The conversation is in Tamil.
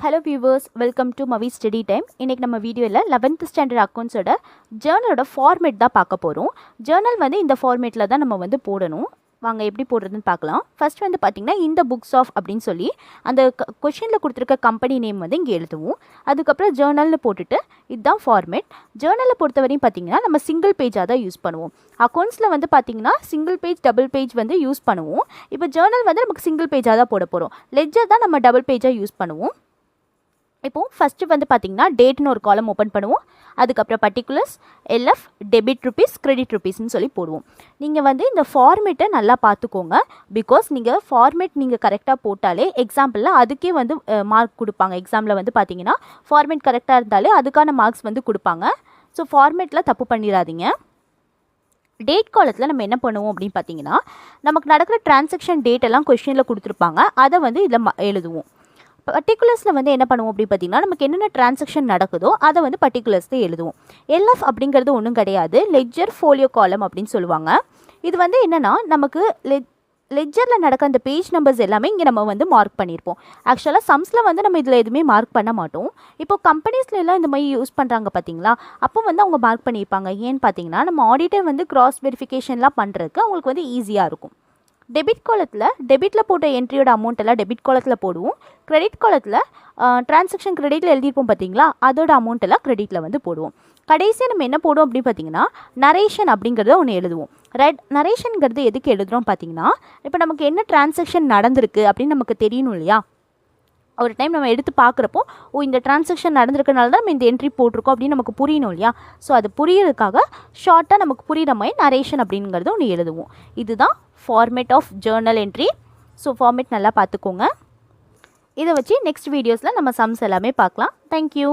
Hello viewers, welcome to Mavi Study Time. இன்னைக்கு நம்ம வீடியோல 11th ஸ்டாண்டர்ட் அக்கவுண்ட்ஸோட ஜர்னலோட ஃபார்மேட் தான் பார்க்க போறோம். ஜர்னல் வந்து இந்த ஃபார்மேட்ல தான் நம்ம வந்து போடணும். வாங்க எப்படி போடுறதுன்னு பார்க்கலாம். ஃபர்ஸ்ட் வந்து பாத்தீங்கன்னா இந்த புக்ஸ் ஆஃப் அப்படினு சொல்லி அந்த क्वेश्चनல கொடுத்திருக்க கம்பெனி நேம் வந்து இங்க எழுதுவோம். அதுக்கு அப்புறம் ஜர்னல்னு போட்டுட்டு இதுதான் ஃபார்மேட். ஜர்னலை பொறுத்தவரையும் பாத்தீங்கன்னா நம்ம சிங்கிள் பேஜா தான் யூஸ் பண்ணுவோம். அக்கவுண்ட்ஸ்ல வந்து பாத்தீங்கன்னா சிங்கிள் பேஜ் டபுள் பேஜ் வந்து யூஸ் பண்ணுவோம். இப்போ ஜர்னல் வந்து நமக்கு சிங்கிள் பேஜா தான் போட போறோம். லெட்ஜர் தான் நம்ம டபுள் பேஜா யூஸ் பண்ணுவோம். இப்போ ஃபர்ஸ்ட் வந்து பாத்தீங்கன்னா டேட்னு ஒரு காலம் ஓபன் பண்ணுவோம். அதுக்கு அப்புறம் பர்టిక్యులர்ஸ் LF டெபிட் ரூபீஸ் கிரெடிட் ரூபீஸ்னு சொல்லி போடுவோம். நீங்க வந்து இந்த ஃபார்மேட்டை நல்லா பார்த்துக்கோங்க. பிகாஸ் நீங்க ஃபார்மேட் நீங்க கரெக்ட்டா போட்டாலே எக்ஸாம்பிள்ல அதுக்கே வந்து மார்க் கொடுப்பாங்க. எக்ஸாம்ல வந்து பாத்தீங்கன்னா ஃபார்மேட் கரெக்ட்டா இருந்தாலே அதுக்கான மார்க்ஸ் வந்து கொடுப்பாங்க. ஸோ ஃபார்மேட்ல தப்பு பண்ணிடாதீங்க. டேட் காலத்தில் நம்ம என்ன பண்ணுவோம் அப்படின்னு பார்த்தீங்கன்னா நமக்கு நடக்கிற டிரான்சாக்ஷன் டேட் எல்லாம் கொஸ்டினில் கொடுத்துருப்பாங்க. அதை வந்து இதில் எழுதுவோம். பர்టిక్యులர்ஸில் வந்து என்ன பண்ணுவோம் அப்படின்னு பார்த்தீங்கன்னா நமக்கு என்னென்ன டிரான்சாக்ஷன் நடக்குதோ அதை வந்து பர்టిక్యులர்ஸில் எழுதுவோம். LF அப்படிங்கிறது ஒன்றும் கிடையாது, லெட்ஜர் ஃபோலியோ காலம் அப்படின்னு சொல்லுவாங்க. இது வந்து என்னென்னா நமக்கு லெட்ஜரில் நடக்க அந்த பேஜ் நம்பர்ஸ் எல்லாமே இங்கே நம்ம வந்து மார்க் பண்ணியிருப்போம். ஆக்சுவலாக சம்ஸில் வந்து நம்ம இதில் எதுவுமே மார்க் பண்ண மாட்டோம். இப்போ கம்பெனிஸ்ல எல்லாம் இந்த மாதிரி யூஸ் பண்ணுறாங்க பார்த்தீங்களா, அப்போ வந்து அவங்க மார்க் பண்ணியிருப்பாங்க. ஏன்னு பார்த்தீங்கன்னா நம்ம ஆடிட்டர் வந்து கிராஸ் வெரிஃபிகேஷன்லாம் பண்ணுறதுக்கு அவங்களுக்கு வந்து ஈஸியாக இருக்கும். டெபிட் காலத்தில் டெபிட்டில் போட்ட என்ட்ரியோட அமௌண்ட் எல்லாம் டெபிட் காலத்தில் போடுவோம். கிரெடிட் காலத்தில் டிரான்சாக்ஷன் கிரெடிட்டில் எழுதியிருப்போம் பார்த்தீங்களா, அதோட அமௌண்ட் எல்லாம் கிரெடிட்டில் வந்து போடுவோம். கடைசியாக நம்ம என்ன போடுவோம் அப்படின்னு பார்த்தீங்கன்னா நரேஷன் அப்படிங்கிறத ஒன்று எழுதுவோம். நரேஷனுங்கிறது எதுக்கு எழுதுகிறோம் பார்த்தீங்கன்னா இப்போ நமக்கு என்ன டிரான்சாக்ஷன் நடந்திருக்கு அப்படின்னு நமக்கு தெரியணும் இல்லையா. ஒரு டைம் நம்ம எடுத்து பார்க்குறப்போ இந்த டிரான்சாக்ஷன் நடந்திருக்கனால தான் நம்ம இந்த என்ட்ரி போட்டிருக்கோம் அப்படின்னு நமக்கு புரியணும் இல்லையா. ஸோ அது புரியறதுக்காக ஷார்ட்டாக நமக்கு புரிகிற மாதிரி நரேஷன் அப்படிங்கிறது ஒன்று எழுதுவோம். இதுதான் format of journal entry. So format நல்லா பார்த்துக்கோங்க. இதை வச்சு நெக்ஸ்ட் வீடியோஸில் நம்ம சம்ஸ் எல்லாமே பார்க்கலாம். தேங்க்யூ.